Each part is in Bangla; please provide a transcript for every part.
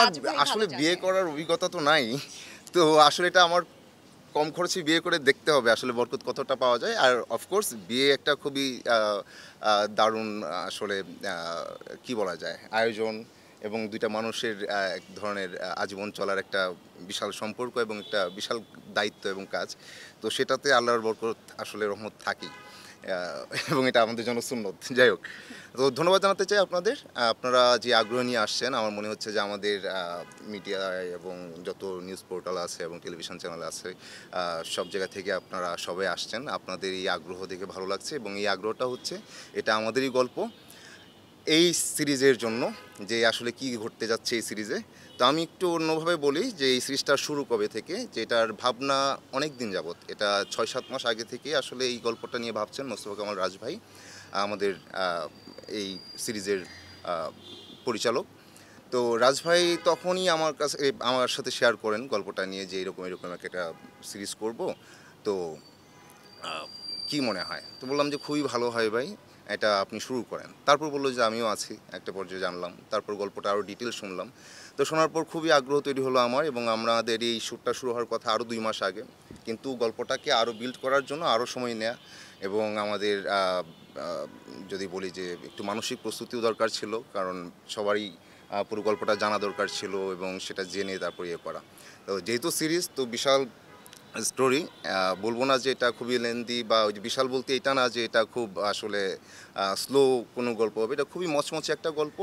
আমার রাজ ভাই আসলে ভালো বিয়ে জানে। করার অভিজ্ঞতা তো নাই। তো আসলে এটা আমার কম খরচে বিয়ে করে দেখতে হবে আসলে বরকত কতটা পাওয়া যায়। আর অফকোর্স বিয়ে একটা খুবই আ আ দারুণ আসলে আ কি বলা যায়? আয়োজন এবং ২ টা মানুষের এক ধরনের আজীবন চলার একটা বিশাল সম্পর্ক এবং একটা বিশাল দায়িত্ব এবং কাজ। তো সেটাতে আল্লাহর বরকত আসলে রহমত থাকেই। আ এবং এটা আমাদের জন্য সুন্নত। যাই হোক। তো ধন্যবাদ জানাতে চাই আপনাদের। আপনারা যে আগ্রহ নিয়ে আসছেন আমার মনে হচ্ছে যে আমাদের মিডিয়ায় এবং যত নিউজ পোর্টাল আছে এবং টেলিভিশন চ্যানেল আছে সব জায়গা থেকে আপনারা সবাই আসছেন। আপনাদের এই আগ্রহ দেখে ভালো লাগছে এবং এই আগ্রহটা হচ্ছে এটা আমাদেরই গল্প। এই সিরিজের জন্য যে আসলে কি ঘটতে যাচ্ছে এই সিরিজে। তো আমি একটু অন্যভাবে বলি যে এই সিরিজটা শুরু কবে থেকে যে এটার ভাবনা অনেক দিন যাবত। এটা ৬-৭ মাস আগে থেকেই আসলে এই গল্পটা নিয়ে ভাবছেন মোস্তফা কামাল রাজ ভাই। আমাদের এই সিরিজের আ পরিচালক। তো রাজ ভাই তখনই আমার সাথে শেয়ার করেন গল্পটা নিয়ে যে এরকম একটা সিরিজ করব। তো আ কি মনে হয়? তো বললাম যে, "খুবই ভালো হয় ভাই। এটা আপনি শুরু করেন।" তারপর বলল যে, "আমিও আছি।" একটা পর্যায়ে জানলাম। তারপর গল্পটা আরও ডিটেইলস শুনলাম। তো শোনার পর খুবই আগ্রহ তৈরি হলো আমার এবং আমাদের এই শ্যুটটা শুরু হওয়ার কথা আরও ২ মাস আগে। কিন্তু গল্পটাকে আরও বিল্ড করার জন্য আরও সময় নেয়া এবং আমাদের আ যদি বলি যে একটু মানসিক প্রস্তুতিও দরকার ছিল। কারণ সবারই পুরো গল্পটা জানা দরকার ছিল এবং সেটা জেনে তারপর ইয়ে করা। তো যেহেতু সিরিজ তো বিশাল স্টোরি বলবো না যে এটা খুবই লেন্দি বা ওই যে বিশাল বলতে এটা না যে এটা খুব আসলে স্লো কোনো গল্প হবে। এটা খুবই মচমচে একটা গল্প।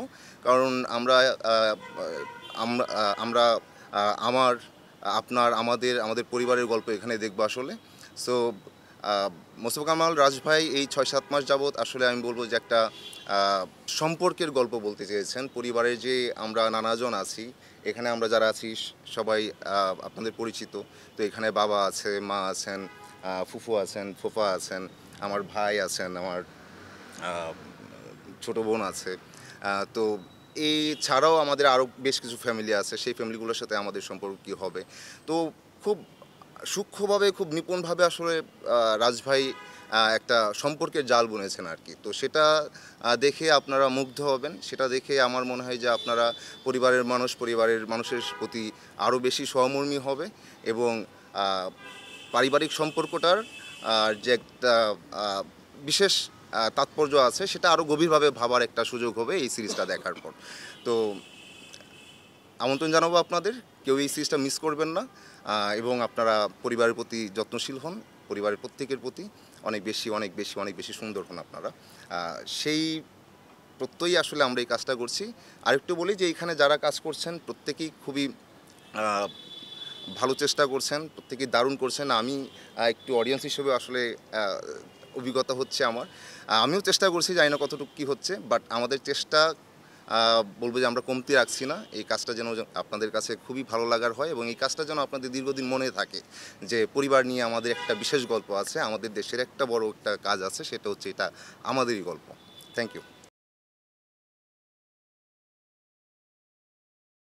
কারণ আমরা আ আমরা আমরা আমার, আপনার, আমাদের পরিবারের গল্প এখানে দেখবো আসলে। সো আ মোস্তফা কামাল রাজ ভাই এই ৬-৭ মাস যাবৎ আসলে আমি বলব যে একটা আ সম্পর্কের গল্প বলতে চেয়েছেন। পরিবারের যে আমরা নানাজন আছি, এখানে আমরা যারা আছি সবাই আপনাদের পরিচিত। তো এখানে বাবা আছে, মা আছেন, ফুফু আছেন, ফুফা আছেন, আমার ভাই আছেন, আমার আ ছোট বোন আছে। তো এই ছাড়াও আমাদের আরও বেশ কিছু ফ্যামিলি আছে। সেই ফ্যামিলিগুলোর সাথে আমাদের সম্পর্ক কী হবে। তো খুব সূক্ষ্মভাবে, খুব নিপুণভাবে আসলে রাজ ভাই একটা সম্পর্কের জাল বুনেছেন আরকি। তো সেটা দেখে আপনারা মুগ্ধ হবেন। সেটা দেখে আমার মনে হয় যে আপনারা পরিবারের মানুষের প্রতি আরও বেশি সহমর্মী হবে এবং আ পারিবারিক সম্পর্কটার যে একটা আ বিশেষ তাৎপর্য আছে সেটা আরও গভীরভাবে ভাবার একটা সুযোগ হবে এই সিরিজটা দেখার পর। তো আমন্ত্রণ জানাবো আপনাদের। কেউ এই সিরিজটা মিস করবেন না। এবং আপনারা পরিবারের প্রতি যত্নশীল হন। পরিবারের প্রত্যেকের প্রতি অনেক বেশি সুন্দর হন আপনারা। সেই প্রত্যয়ই আসলে আমরা এই কাজটা করছি। আরেকটু বলি যে এইখানে যারা কাজ করছেন প্রত্যেকেই খুবই আ ভালো চেষ্টা করছেন, প্রত্যেকেই দারুণ করছেন। আমি একটু অডিয়েন্স হিসেবে আসলে আ অভিজ্ঞতা হচ্ছে আমার। আমিও চেষ্টা করছি, জানি না কতটুকু কী হচ্ছে। বাট আমাদের চেষ্টা আ বলব যে আমরা কমতি রাখছি না। এই কাজটা যেন আপনাদের কাছে খুবই ভালো লাগার হয় এবং এই কাজটা যেন আপনাদের দীর্ঘদিন মনে থাকে যে পরিবার নিয়ে আমাদের একটা বিশেষ গল্প আছে। আমাদের দেশের একটা বড় একটা কাজ আছে, সেটা হচ্ছে এটা আমাদেরই গল্প। Thank you.